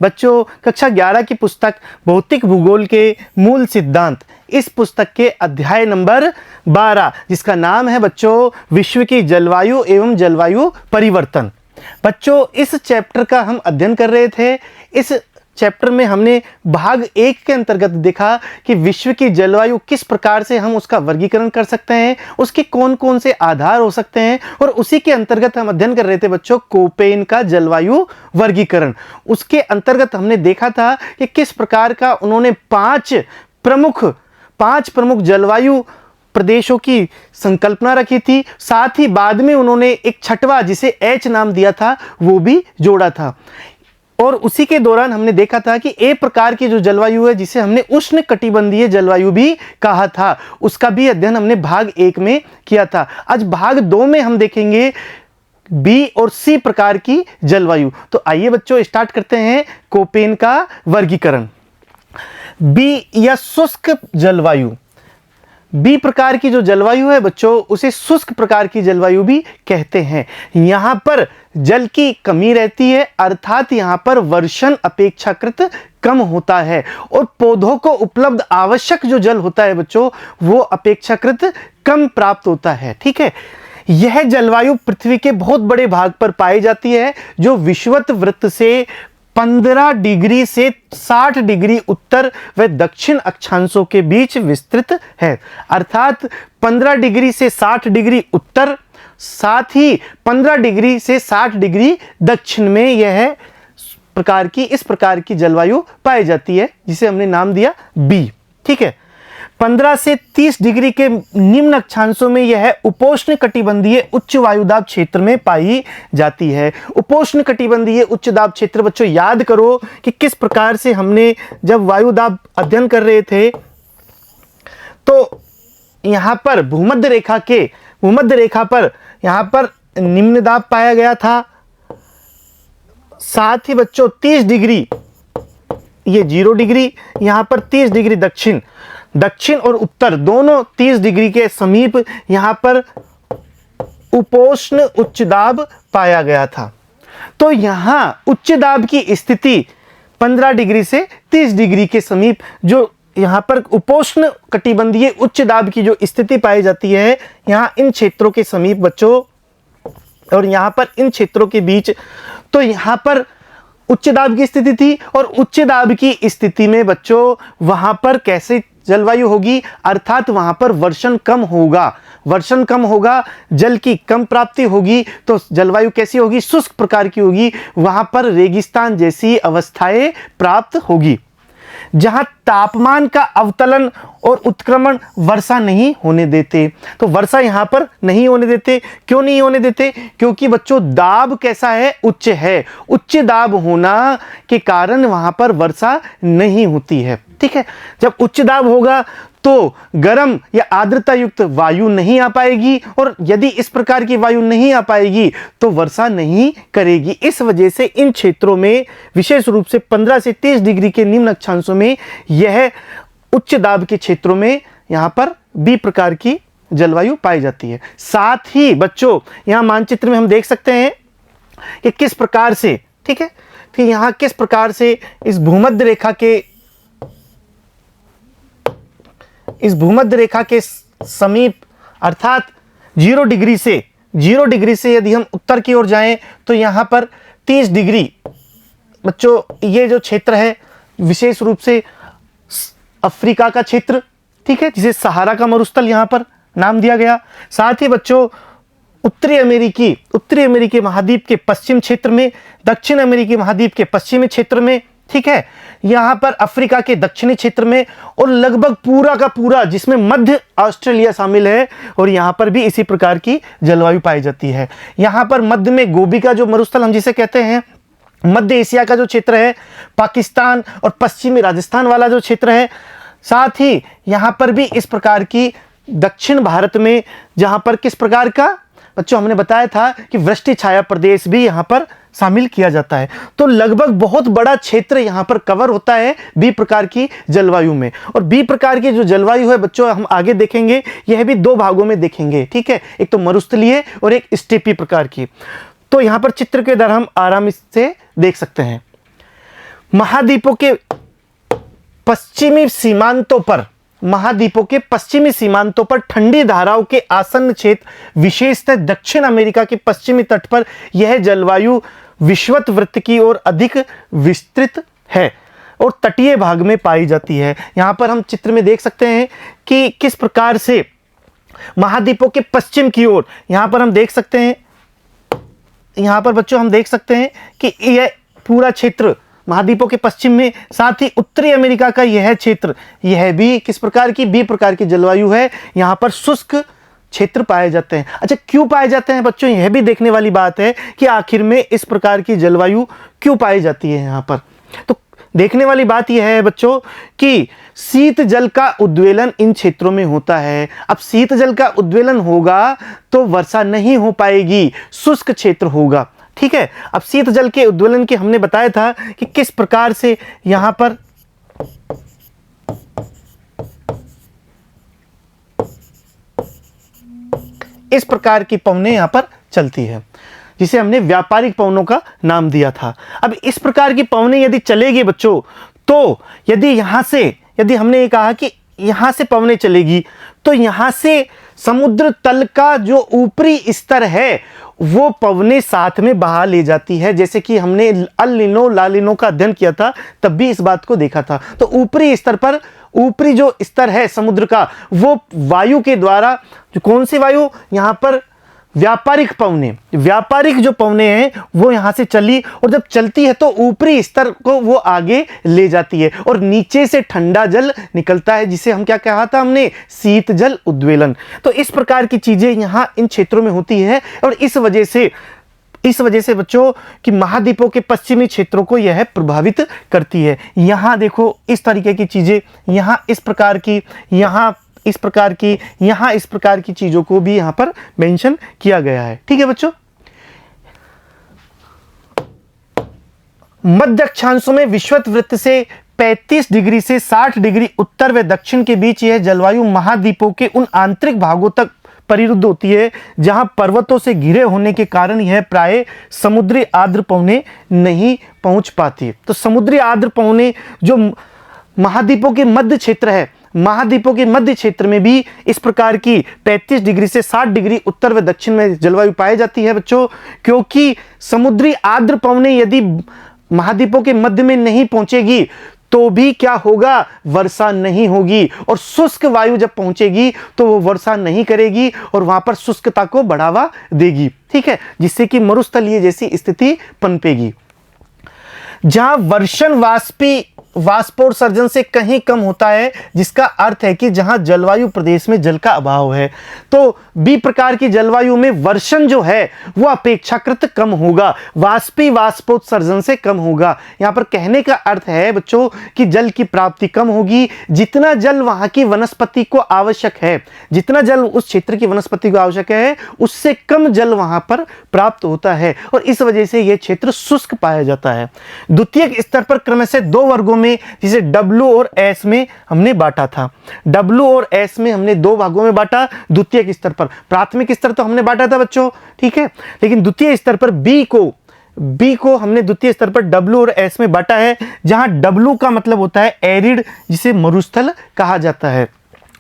बच्चों कक्षा 11 की पुस्तक भौतिक भूगोल के मूल सिद्धांत, इस पुस्तक के अध्याय नंबर 12 जिसका नाम है बच्चों विश्व की जलवायु एवं जलवायु परिवर्तन। बच्चों इस चैप्टर का हम अध्ययन कर रहे थे। इस चैप्टर में हमने भाग 1 के अंतर्गत देखा कि विश्व की जलवायु किस प्रकार से हम उसका वर्गीकरण कर सकते हैं, उसके कौन कौन से आधार हो सकते हैं, और उसी के अंतर्गत हम अध्ययन कर रहे थे बच्चों कोपेन का जलवायु वर्गीकरण। उसके अंतर्गत हमने देखा था कि किस प्रकार का उन्होंने पांच प्रमुख जलवायु प्रदेशों की संकल्पना रखी थी। साथ ही बाद में उन्होंने एक छठवां जिसे एच नाम दिया था वो भी जोड़ा था। और उसी के दौरान हमने देखा था कि एक प्रकार की जो जलवायु है जिसे हमने उष्ण कटिबंधीय जलवायु भी कहा था, उसका भी अध्ययन हमने भाग 1 में किया था। आज भाग 2 में हम देखेंगे बी और सी प्रकार की जलवायु। तो आइए बच्चों स्टार्ट करते हैं कोपेन का वर्गीकरण। बी या शुष्क जलवायु, बी प्रकार की जो जलवायु है बच्चों उसे शुष्क प्रकार की जलवायु भी कहते हैं। यहां पर जल की कमी रहती है, अर्थात यहां पर वर्षण अपेक्षाकृत कम होता है और पौधों को उपलब्ध आवश्यक जो जल होता है बच्चों वो अपेक्षाकृत कम प्राप्त होता है। ठीक है, यह जलवायु पृथ्वी के बहुत बड़े भाग पर पाई जाती है जो विषुवत वृत्त से 15 डिग्री से 60 डिग्री उत्तर व दक्षिण अक्षांशों के बीच विस्तृत है। अर्थात 15 डिग्री से 60 डिग्री उत्तर, साथ ही 15 डिग्री से 60 डिग्री दक्षिण में इस प्रकार की जलवायु पाई जाती है जिसे हमने नाम दिया बी। ठीक है, 15 से 30 डिग्री के निम्न अक्षांशों में यह उपोष्ण कटिबंधीय उच्च वायुदाब क्षेत्र में पाई जाती है। उपोष्ण कटिबंधीय उच्च दाब क्षेत्र बच्चों याद करो कि किस प्रकार से हमने जब वायुदाब अध्ययन कर रहे थे तो यहां पर भूमध्य रेखा पर यहां पर निम्न दाब पाया गया था। साथ ही बच्चों 30 डिग्री ये 0 डिग्री, यहां पर 30 डिग्री दक्षिण और उत्तर दोनों 30 डिग्री के समीप यहां पर उपोष्ण उच्च दाब पाया गया था। तो यहां उच्च दाब की स्थिति 15 डिग्री से 30 डिग्री के समीप जो यहां पर उपोष्ण कटिबंधीय उच्च दाब की जो स्थिति पाई जाती है यहां इन क्षेत्रों के समीप बच्चों और यहां पर इन क्षेत्रों के बीच, तो यहां पर उच्च दाब की स्थिति थी और उच्च दाब की स्थिति में बच्चों वहां पर कैसे जलवायु होगी, अर्थात वहां पर वर्षण कम होगा, जल की कम प्राप्ति होगी। तो जलवायु कैसी होगी, शुष्क प्रकार की होगी, वहां पर रेगिस्तान जैसी अवस्थाएं प्राप्त होगी जहां तापमान का अवतलन और उत्क्रमण वर्षा नहीं होने देते। तो वर्षा यहां पर नहीं होने देते। क्यों नहीं होने देते? क्योंकि बच्चों दाब कैसा है, उच्च है। उच्च दाब होना के कारण वहां पर वर्षा नहीं होती है। ठीक है, जब उच्च दाब होगा तो गर्म या आर्द्रता युक्त वायु नहीं आ पाएगी और यदि इस प्रकार की वायु नहीं आ पाएगी तो वर्षा नहीं करेगी। इस वजह से इन क्षेत्रों में विशेष रूप से 15 से 30 डिग्री के निम्न अक्षांशों में यह उच्च दाब के क्षेत्रों में यहां पर बी प्रकार की जलवायु पाई जाती है। साथ ही बच्चों यहां मानचित्र में हम देख सकते हैं कि किस प्रकार से, ठीक है, कि यहां किस प्रकार से इस भूमध्य रेखा के समीप अर्थात 0 डिग्री से यदि हम उत्तर की ओर जाएं तो यहां पर 30 डिग्री बच्चों ये जो क्षेत्र है विशेष रूप से अफ्रीका का क्षेत्र, ठीक है, जिसे सहारा का मरुस्थल यहां पर नाम दिया गया। साथ ही बच्चों उत्तरी अमेरिकी महाद्वीप के पश्चिम क्षेत्र में, दक्षिण अमेरिकी महाद्वीप के पश्चिमी क्षेत्र में, ठीक है, यहां पर अफ्रीका के दक्षिणी क्षेत्र में और लगभग पूरा का पूरा जिसमें मध्य ऑस्ट्रेलिया शामिल है और यहां पर भी इसी प्रकार की जलवायु पाई जाती है। यहां पर मध्य में गोबी का जो मरुस्थल हम जिसे कहते हैं, मध्य एशिया का जो क्षेत्र है, पाकिस्तान और पश्चिमी राजस्थान वाला जो क्षेत्र है, साथ ही यहां पर भी इस प्रकार की दक्षिण भारत में जहां पर किस प्रकार का बच्चों हमने बताया था कि वृष्टि छाया प्रदेश भी यहां पर शामिल किया जाता है। तो लगभग बहुत बड़ा क्षेत्र यहां पर कवर होता है बी प्रकार की जलवायु में। और बी प्रकार की जो जलवायु है बच्चों हम आगे देखेंगे, यह भी 2 भागों में देखेंगे। ठीक है, एक तो मरुस्थलीय और एक स्टेपी प्रकार की। तो यहां पर चित्र के द्वारा हम आराम से देख सकते हैं। महाद्वीपों के पश्चिमी सीमांतों पर, महाद्वीपों के पश्चिमी सीमांतों पर ठंडी धाराओं के आसन्न क्षेत्र, विशेषतः दक्षिण अमेरिका के पश्चिमी तट पर यह जलवायु विषुवत वृत्त की ओर अधिक विस्तृत है और तटीय भाग में पाई जाती है। यहां पर हम चित्र में देख सकते हैं कि किस प्रकार से महाद्वीपों के पश्चिम की ओर, यहां पर हम देख सकते हैं, यहां पर बच्चों हम देख सकते हैं कि यह पूरा क्षेत्र महाद्वीपों के पश्चिम में, साथ ही उत्तरी अमेरिका का यह क्षेत्र, यह भी किस प्रकार की, बी प्रकार की जलवायु है। यहां पर शुष्क क्षेत्र पाए जाते हैं। अच्छा, क्यों पाए जाते हैं बच्चों, यह भी देखने वाली बात है कि आखिर में इस प्रकार की जलवायु क्यों पाई जाती है। यहां पर तो देखने वाली बात यह है बच्चों कि शीत जल का उद्वेलन इन क्षेत्रों में होता है। अब शीत जल का उद्वेलन होगा तो वर्षा नहीं हो पाएगी, शुष्क क्षेत्र होगा। ठीक है, अब शीत जल के उद्वेलन के हमने बताया था कि किस प्रकार से यहां पर इस प्रकार की पवनें यहां पर चलती है, जिसे हमने व्यापारिक पवनों का नाम दिया था। अब इस प्रकार की पवनें यदि चलेगी बच्चों, तो यदि यहां से, यदि हमने ये कहा कि यहां से पवनें चलेगी, तो यहां से समुद्र तल का जो ऊपरी स्तर है वो पवनें साथ में बहा ले जाती है। जैसे कि हमने अल नीनो ला नीनो का अध्ययन किया था, तब भी इस बात को देखा था। तो ऊपरी स्तर पर, ऊपरी जो स्तर है समुद्र का, वो वायु के द्वारा, जो कौन सी वायु, यहां पर व्यापारिक पवनें, व्यापारिक जो पवनें हैं वो यहां से चली, और जब चलती है तो ऊपरी स्तर को वो आगे ले जाती है और नीचे से ठंडा जल निकलता है, जिसे हम क्या कहा था हमने, शीत जल उद्वेलन। तो इस प्रकार की चीजें यहां इन क्षेत्रों में होती है, और इस वजह से बच्चों कि महाद्वीपों के पश्चिमी क्षेत्रों को यह प्रभावित करती है। यहां देखो इस तरीके की चीजें, यहां इस प्रकार की, यहां इस प्रकार की, यहां इस प्रकार की चीजों को भी यहां पर मेंशन किया गया है। ठीक है बच्चों, मध्य अक्षांशों में विषुवत वृत्त से 35 डिग्री से 60 डिग्री उत्तर व दक्षिण के बीच यह जलवायु महाद्वीपों के उन आंतरिक भागों तक परिरुद्ध होती है जहां पर्वतों से घिरे होने के कारण यह प्राय समुद्री आर्द्र पवनें नहीं पहुंच पाती। तो समुद्री आर्द्र पवनें जो महाद्वीपों के मध्य क्षेत्र है, महाद्वीपों के मध्य क्षेत्र में भी इस प्रकार की 35 डिग्री से 60 डिग्री उत्तर व दक्षिण में जलवायु पाई जाती है बच्चों, क्योंकि समुद्री आर्द्र पवनें यदि महाद्वीपों के मध्य में नहीं पहुंचेगी तो भी क्या होगा, वर्षा नहीं होगी, और शुष्क वायु जब पहुंचेगी तो वो वर्षा नहीं करेगी और वहां पर शुष्कता को बढ़ावा देगी। ठीक है, जिससे कि मरुस्थलीय जैसी स्थिति पनपेगी। जहां वर्षण वाष्पोत्सर्जन से कहीं कम होता है, जिसका अर्थ है कि जहां जलवायु प्रदेश में जल का अभाव है, तो बी प्रकार की जलवायु में वर्षण जो है वो अपेक्षाकृत कम होगा, वाष्पोत्सर्जन से कम होगा। यहां पर कहने का अर्थ है बच्चों कि जल की प्राप्ति कम होगी। जितना जल वहां की वनस्पति को आवश्यक है, जितना जल उस क्षेत्र की वनस्पति को आवश्यक है, उससे कम जल वहां पर प्राप्त होता है, और इस वजह से यह क्षेत्र शुष्क पाया जाता है। द्वितीयक स्तर पर क्रमशः दो वर्गों में, जिसे W और S में हमने बांटा था। W और S में हमने दो भागों में बांटा द्वितीयक स्तर पर। प्राथमिक स्तर तो हमने बांटा था बच्चों, ठीक है, लेकिन द्वितीय स्तर पर B को हमने द्वितीय स्तर पर W और S में बांटा है, जहां W का मतलब होता है एरिड, जिसे मरुस्थल कहा जाता है,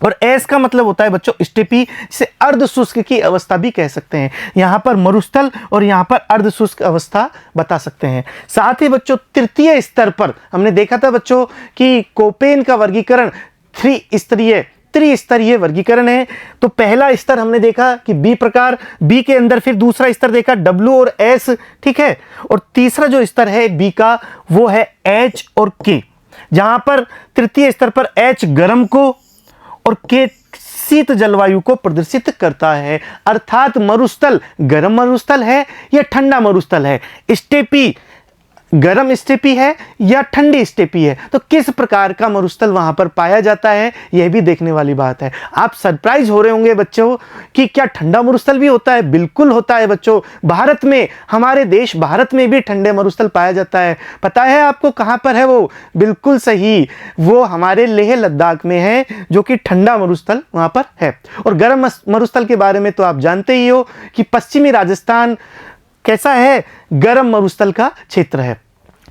और एस का मतलब होता है बच्चों स्टेपी, जिसे अर्ध शुष्क की अवस्था भी कह सकते हैं। यहां पर मरुस्थल और यहां पर अर्ध शुष्क अवस्था बता सकते हैं। साथ ही बच्चों तृतीय स्तर पर हमने देखा था बच्चों कि कोपेन का वर्गीकरण त्रिस्तरीय वर्गीकरण है। तो पहला स्तर हमने देखा कि बी प्रकार, बी के अंदर फिर दूसरा स्तर देखा W और S, ठीक है, और तीसरा जो स्तर है बी का वो है H और K, जहां पर तृतीय स्तर पर H गर्म को और के शीत जलवायु को प्रदर्शित करता है। अर्थात मरुस्थल गर्म मरुस्थल है या ठंडा मरुस्थल है, स्टेपी गर्म स्टेपी है या ठंडी स्टेपी है, तो किस प्रकार का मरुस्थल वहां पर पाया जाता है यह भी देखने वाली बात है। आप सरप्राइज हो रहे होंगे बच्चों कि क्या ठंडा मरुस्थल भी होता है? बिल्कुल होता है बच्चों। भारत में, हमारे देश भारत में भी ठंडे मरुस्थल पाया जाता है। पता है आपको कहां पर है वो? बिल्कुल सही, वो हमारे लेह लद्दाख में है, जो कि ठंडा मरुस्थल वहां पर है। और गर्म मरुस्थल के बारे में तो आप जानते ही हो कि पश्चिमी राजस्थान कैसा है, गर्म मरुस्थल का क्षेत्र है।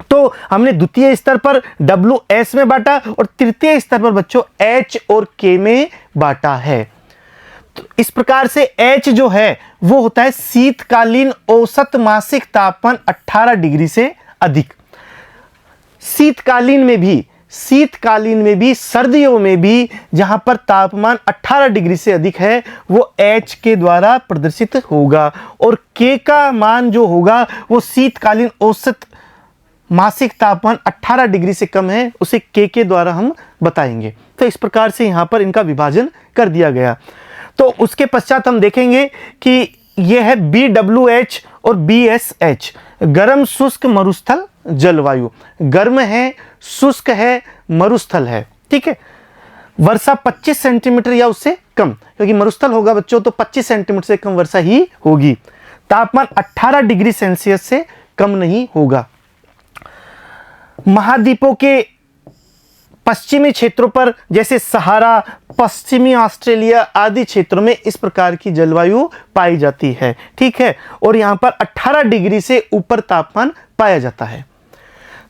तो हमने द्वितीय स्तर पर WS में बांटा और तृतीय स्तर पर बच्चों H और K में बांटा है। तो इस प्रकार से H जो है वो होता है शीतकालीन औसत मासिक तापमान 18 डिग्री से अधिक। शीतकालीन में भी सर्दियों में भी जहां पर तापमान 18 डिग्री से अधिक है वो H के द्वारा प्रदर्शित होगा, और K का मान जो होगा वो शीतकालीन औसत मासिक तापमान 18 डिग्री से कम है, उसे K के द्वारा हम बताएंगे। तो इस प्रकार से यहाँ पर इनका विभाजन कर दिया गया। तो उसके पश्चात हम देखेंगे कि यह है BWH और BSH, गर्म शुष्क मरुस्थल जलवायु। गर्म है, शुष्क है, मरुस्थल है, ठीक है। वर्षा 25 सेंटीमीटर या उससे कम, क्योंकि मरुस्थल होगा बच्चों तो 25 सेंटीमीटर से कम वर्षा ही होगी। तापमान 18 डिग्री सेल्सियस से कम नहीं होगा। महाद्वीपों के पश्चिमी क्षेत्रों पर जैसे सहारा, पश्चिमी ऑस्ट्रेलिया आदि क्षेत्रों में इस प्रकार की जलवायु पाई जाती है, ठीक है। और यहाँ पर 18 डिग्री से ऊपर तापमान पाया जाता है।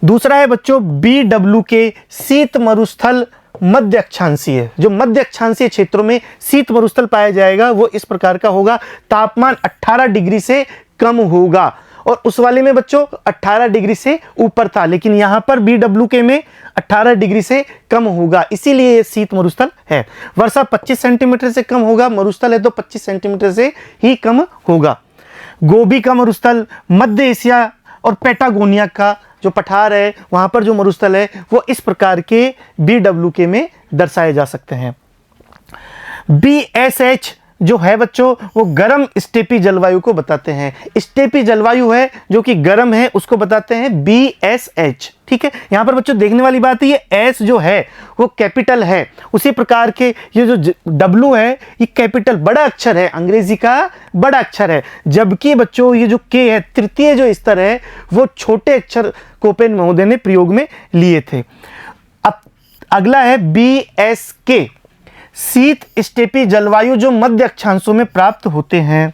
दूसरा है बच्चों BW के शीत मरुस्थल मध्य अक्षांशीय। जो मध्य अक्षांशीय क्षेत्रों में शीत मरुस्थल पाया जाएगा वो इस प्रकार का होगा, तापमान 18 डिग्री से कम होगा। और उस वाले में बच्चों 18 डिग्री से ऊपर था, लेकिन यहाँ पर BWK में 18 डिग्री से कम होगा, इसीलिए ये शीत मरुस्थल है। वर्षा 25 सेंटीमीटर से कम होगा, मरुस्थल है तो 25 सेंटीमीटर से ही कम होगा। गोबी का मरुस्थल, मध्य एशिया और पैटागोनिया का जो पठार है वहाँ पर जो मरुस्थल है वो इस प्रकार के BWK में दर्शाए जा सकते हैं। BSH जो है बच्चों वो गर्म स्टेपी जलवायु को बताते हैं। स्टेपी जलवायु है जो कि गर्म है, उसको बताते हैं BSH, ठीक है। यहाँ पर बच्चों देखने वाली बात है ये S जो है वो कैपिटल है, उसी प्रकार के ये जो W है ये कैपिटल बड़ा अक्षर है, अंग्रेजी का बड़ा अक्षर है, जबकि बच्चों ये जो K है तृतीय जो स्तर है वो छोटे अक्षर कोपेन महोदय ने प्रयोग में लिए थे। अब अगला है BSK, शीत स्टेपी जलवायु जो मध्य अक्षांशों में प्राप्त होते हैं।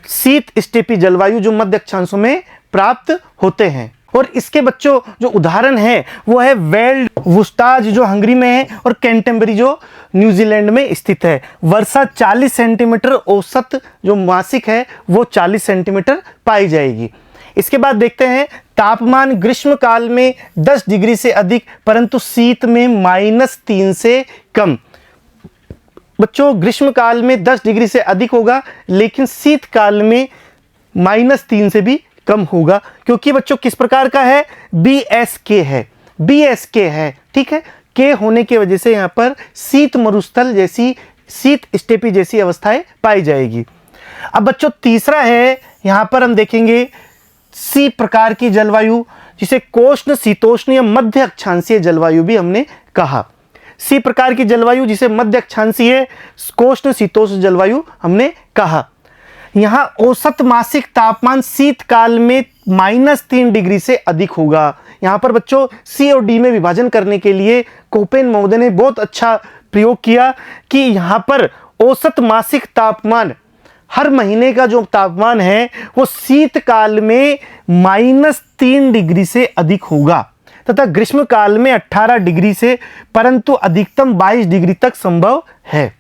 शीत स्टेपी जलवायु जो मध्य अक्षांशों में प्राप्त होते हैं। और इसके बच्चों जो उदाहरण है वो है वेल्ड वुस्टाज जो हंगरी में है और कैंटरबरी जो न्यूजीलैंड में स्थित है। वर्षा 40 सेंटीमीटर औसत जो मासिक है वो 40 सेंटीमीटर पाई जाएगी। इसके बाद देखते हैं तापमान ग्रीष्म काल में 10 डिग्री से अधिक परंतु शीत में -3 से कम। बच्चों ग्रीष्म काल में 10 डिग्री से अधिक होगा लेकिन शीतकाल में -3 से भी कम होगा, क्योंकि बच्चों किस प्रकार का है, BSK है, BSK है, ठीक है। K होने की वजह से यहाँ पर शीत मरुस्थल जैसी, शीत स्टेपी जैसी अवस्थाएं पाई जाएगी। अब बच्चों तीसरा है, यहाँ पर हम देखेंगे C प्रकार की जलवायु जिसे कोष्ण शीतोष्ण या मध्य अक्षांशीय जलवायु भी हमने कहा। C प्रकार की जलवायु जिसे मध्य अक्षांशीय कोष्ण शीतोष्ण जलवायु हमने कहा। यहाँ औसत मासिक तापमान शीतकाल में -3 डिग्री से अधिक होगा। यहाँ पर बच्चों C और D में विभाजन करने के लिए कोपेन महोदय ने बहुत अच्छा प्रयोग किया कि यहाँ पर औसत मासिक तापमान हर महीने का जो तापमान है वो शीतकाल में -3 डिग्री से अधिक होगा तथा ग्रीष्म काल में 18 डिग्री से परंतु अधिकतम 22 डिग्री तक संभव है।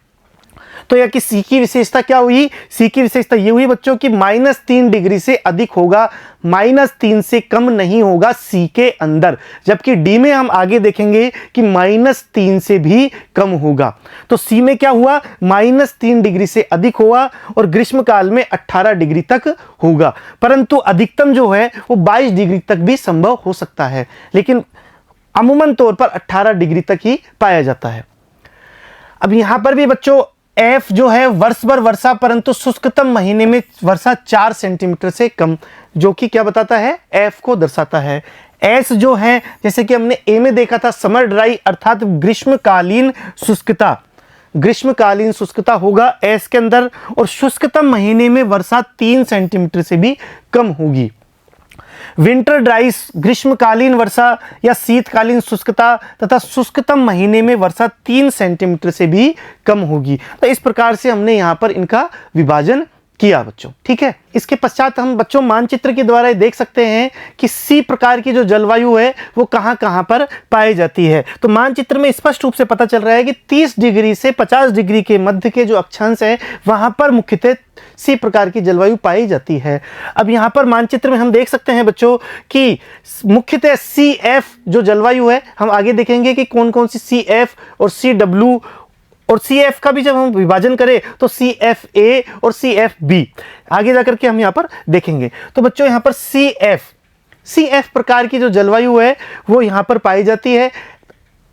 तो यह कि सी की विशेषता क्या हुई, सी की विशेषता ये हुई बच्चों कि -3 डिग्री से अधिक होगा, -3 से कम नहीं होगा सी के अंदर, जबकि डी में हम आगे देखेंगे कि -3 से भी कम होगा। तो सी में क्या हुआ, -3 डिग्री से अधिक हुआ और ग्रीष्म काल में 18 डिग्री तक होगा, परंतु अधिकतम जो है वो 22 डिग्री तक भी संभव हो सकता है, लेकिन अमूमन तौर पर 18 डिग्री तक ही पाया जाता है। अब यहां पर भी बच्चों एफ जो है वर्ष भर वर्षा परंतु शुष्कतम महीने में वर्षा 4 सेंटीमीटर से कम, जो कि क्या बताता है, एफ को दर्शाता है। एस जो है जैसे कि हमने ए में देखा था समर ड्राई अर्थात ग्रीष्मकालीन शुष्कता, ग्रीष्मकालीन शुष्कता होगा एस के अंदर, और शुष्कतम महीने में वर्षा 3 सेंटीमीटर से भी कम होगी। विंटर ड्राइस ग्रीष्मकालीन वर्षा या शीतकालीन शुष्कता तथा शुष्कतम महीने में वर्षा 3 सेंटीमीटर से भी कम होगी। तो इस प्रकार से हमने यहाँ पर इनका विभाजन किया बच्चों। ठीक है, इसके पश्चात हम बच्चों मानचित्र के द्वारा देख सकते हैं कि सी प्रकार की जो जलवायु है वो कहाँ कहाँ पर पाई जाती है। तो मानचित्र में स्पष्ट रूप से पता चल रहा है कि 30 डिग्री से 50 डिग्री के मध्य के जो अक्षांश है वहां पर मुख्यतः सी प्रकार की जलवायु पाई जाती है। अब यहाँ पर मानचित्र में हम देख सकते हैं बच्चों कि मुख्यतः सी एफ जो जलवायु है, हम आगे देखेंगे कि कौन कौन सी सी एफ और सी डब्ल्यू और सी एफ का भी जब हम विभाजन करें तो सी एफ ए और सी एफ बी आगे जाकर के हम यहाँ पर देखेंगे। तो बच्चों यहाँ पर सी एफ प्रकार की जो जलवायु है वो यहाँ पर पाई जाती है।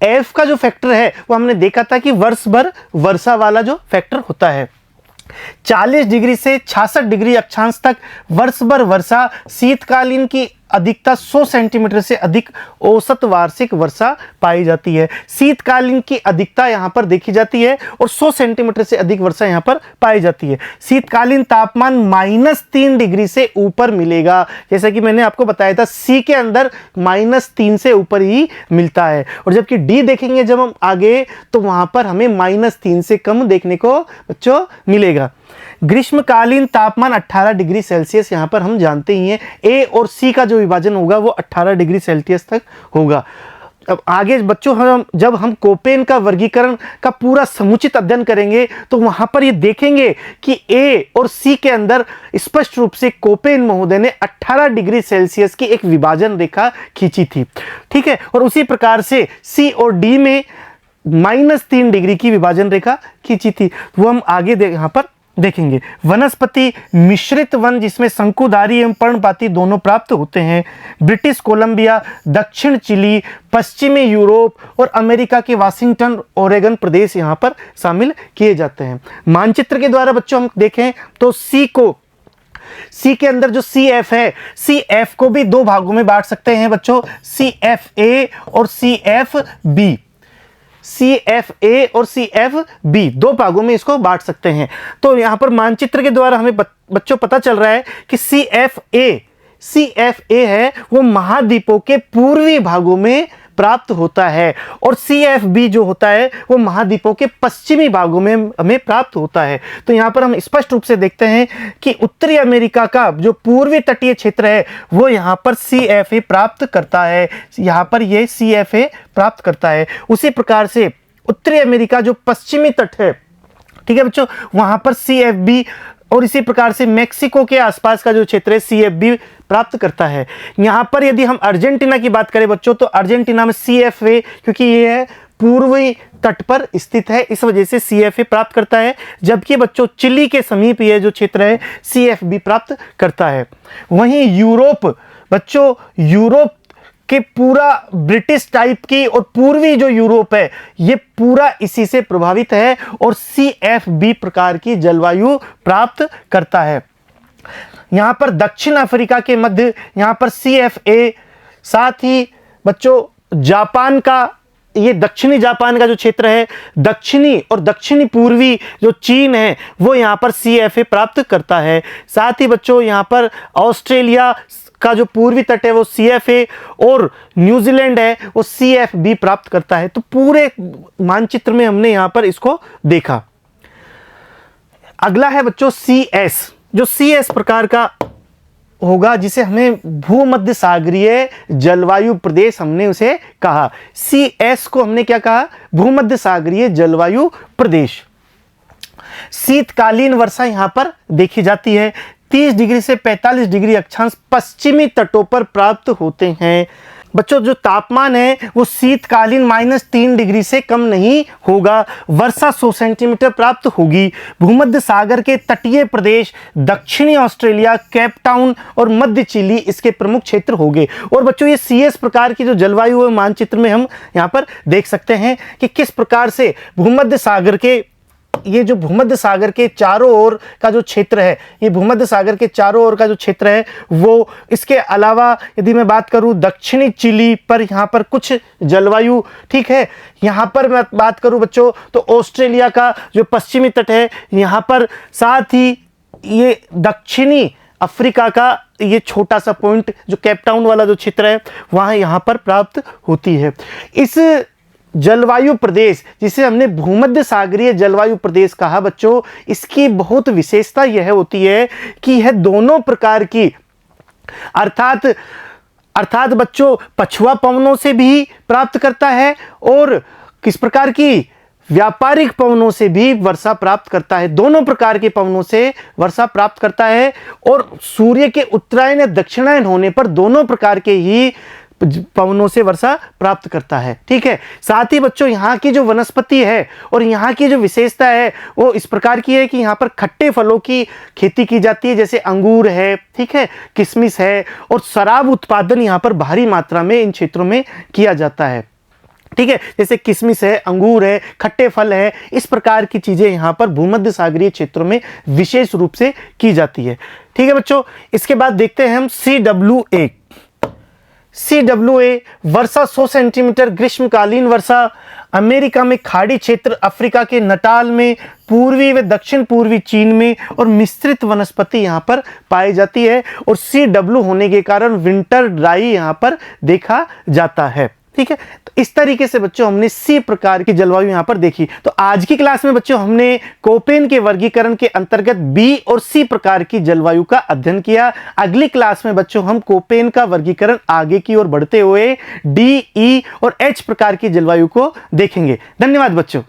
एफ का जो फैक्टर है वो हमने देखा था कि वर्ष भर वर्षा वाला जो फैक्टर होता है। 40 डिग्री से 66 डिग्री अक्षांश तक वर्ष भर वर्षा, शीतकालीन की अधिकता 100 सेंटीमीटर से अधिक औसत वार्षिक वर्षा पाई जाती है। शीतकालीन की अधिकता यहाँ पर देखी जाती है और 100 सेंटीमीटर से अधिक वर्षा यहाँ पर पाई जाती है। शीतकालीन तापमान -3 डिग्री से ऊपर मिलेगा, जैसा कि मैंने आपको बताया था सी के अंदर -3 से ऊपर ही मिलता है। और जबकि डी देखेंगे जब हम आगे तो वहां पर हमें -3 से कम देखने को बच्चों मिलेगा। ग्रीष्मकालीन तापमान 18 डिग्री सेल्सियस यहाँ पर हम जानते ही हैं। ए और सी का जो विभाजन होगा वो 18 डिग्री सेल्सियस तक होगा। अब आगे बच्चों जब हम कोपेन का वर्गीकरण का पूरा समुचित अध्ययन करेंगे तो वहां पर ये देखेंगे कि ए और सी के अंदर स्पष्ट रूप से कोपेन महोदय ने 18 डिग्री सेल्सियस की एक विभाजन रेखा खींची थी। ठीक है, और उसी प्रकार से सी और डी में -3 डिग्री की विभाजन रेखा खींची थी। वो हम आगे यहाँ पर देखेंगे। वनस्पति मिश्रित वन जिसमें शंकुधारी एवं पर्णपाती दोनों प्राप्त होते हैं। ब्रिटिश कोलंबिया, दक्षिण चिली, पश्चिमी यूरोप और अमेरिका के वाशिंगटन, ओरेगन प्रदेश यहाँ पर शामिल किए जाते हैं। मानचित्र के द्वारा बच्चों हम देखें तो सी के अंदर जो सी एफ है, सी एफ को भी दो भागों में बांट सकते हैं बच्चों, सी एफ ए और C F B. C F A और सी एफ बी दो भागों में इसको बांट सकते हैं। तो यहां पर मानचित्र के द्वारा हमें बच्चों पता चल रहा है कि सी एफ ए है वो महाद्वीपों के पूर्वी भागों में प्राप्त होता है और सी एफ बी जो होता है वो महाद्वीपों के पश्चिमी भागों में हमें प्राप्त होता है। तो यहाँ पर हम स्पष्ट रूप से देखते हैं कि उत्तरी अमेरिका का जो पूर्वी तटीय क्षेत्र है वो यहाँ पर सी एफ ए प्राप्त करता है, यहाँ पर ये सी एफ ए प्राप्त करता है। उसी प्रकार से उत्तरी अमेरिका जो पश्चिमी तट है, ठीक है बच्चों, वहां पर सी एफ बी और इसी प्रकार से मेक्सिको के आसपास का जो क्षेत्र है सी एफ बी प्राप्त करता है। यहाँ पर यदि हम अर्जेंटीना की बात करें बच्चों तो अर्जेंटीना में सी एफ ए, क्योंकि ये है पूर्वी तट पर स्थित है इस वजह से सी एफ ए प्राप्त करता है, जबकि बच्चों चिली के समीप ये जो क्षेत्र है सी एफ बी प्राप्त करता है। वहीं यूरोप बच्चों, यूरोप कि पूरा ब्रिटिश टाइप की और पूर्वी जो यूरोप है ये पूरा इसी से प्रभावित है और सी एफ बी प्रकार की जलवायु प्राप्त करता है। यहां पर दक्षिण अफ्रीका के मध्य यहाँ पर सी एफ ए, साथ ही बच्चों जापान का, ये दक्षिणी जापान का जो क्षेत्र है, दक्षिणी और दक्षिणी पूर्वी जो चीन है वो यहाँ पर सी एफ ए प्राप्त करता है। साथ ही बच्चों यहाँ पर ऑस्ट्रेलिया का जो पूर्वी तट है वो सी एफ ए और न्यूजीलैंड है वो सी एफ बी प्राप्त करता है। तो पूरे मानचित्र में हमने यहाँ पर इसको देखा। अगला है बच्चों सी एस, जो सी एस प्रकार का होगा जिसे हमें भूमध्य सागरीय जलवायु प्रदेश हमने उसे कहा। सी एस को हमने क्या कहा? भूमध्य सागरीय जलवायु प्रदेश। शीतकालीन वर्षा यहां पर देखी जाती है। 30 डिग्री से 45 डिग्री अक्षांश पश्चिमी तटों पर प्राप्त होते हैं। बच्चों जो तापमान है वो शीतकालीन -3 डिग्री से कम नहीं होगा। वर्षा 100 सेंटीमीटर प्राप्त होगी। भूमध्य सागर के तटीय प्रदेश, दक्षिणी ऑस्ट्रेलिया, केप टाउन और मध्य चिली इसके प्रमुख क्षेत्र होंगे। और बच्चों ये सीएस प्रकार की जो जलवायु है मानचित्र में हम यहाँ पर देख सकते हैं कि किस प्रकार से भूमध्य सागर के, ये जो भूमध्य सागर के चारों ओर का जो क्षेत्र है, ये भूमध्य सागर के चारों ओर का जो क्षेत्र है वो, इसके अलावा यदि मैं बात करूं दक्षिणी चिली पर यहाँ पर कुछ जलवायु, ठीक है। यहाँ पर मैं बात करूं बच्चों तो ऑस्ट्रेलिया का जो पश्चिमी तट है यहाँ पर, साथ ही ये दक्षिणी अफ्रीका का ये छोटा सा पॉइंट जो केप टाउन वाला जो क्षेत्र है वहाँ यहाँ पर प्राप्त होती है। इस जलवायु प्रदेश, जिसे हमने भूमध्य सागरीय जलवायु प्रदेश कहा बच्चों, इसकी बहुत विशेषता यह होती है कि यह दोनों प्रकार की अर्थात बच्चों पछुआ पवनों से भी प्राप्त करता है और किस प्रकार की व्यापारिक पवनों से भी वर्षा प्राप्त करता है। दोनों प्रकार के पवनों से वर्षा प्राप्त करता है और सूर्य के उत्तरायण या दक्षिणायन होने पर दोनों प्रकार के ही पवनों से वर्षा प्राप्त करता है। ठीक है, साथ ही बच्चों यहाँ की जो वनस्पति है और यहाँ की जो विशेषता है वो इस प्रकार की है कि यहाँ पर खट्टे फलों की खेती की जाती है, जैसे अंगूर है, ठीक है, किशमिश है, और शराब उत्पादन यहाँ पर भारी मात्रा में इन क्षेत्रों में किया जाता है। ठीक है, जैसे किशमिश है, अंगूर है, खट्टे फल है, इस प्रकार की चीजें यहाँ पर भूमध्य सागरीय क्षेत्रों में विशेष रूप से की जाती है। ठीक है बच्चों, इसके बाद देखते हैं हम CWA वर्षा 100 सेंटीमीटर, ग्रीष्मकालीन वर्षा अमेरिका में खाड़ी क्षेत्र, अफ्रीका के नटाल में, पूर्वी व दक्षिण पूर्वी चीन में, और मिश्रित वनस्पति यहाँ पर पाई जाती है। और CW होने के कारण विंटर ड्राई यहाँ पर देखा जाता है। ठीक है, तो इस तरीके से बच्चों हमने सी प्रकार की जलवायु यहां पर देखी। तो आज की क्लास में बच्चों हमने कोपेन के वर्गीकरण के अंतर्गत बी और सी प्रकार की जलवायु का अध्ययन किया। अगली क्लास में बच्चों हम कोपेन का वर्गीकरण आगे की ओर बढ़ते हुए डी, ई और एच प्रकार की जलवायु को देखेंगे। धन्यवाद बच्चों।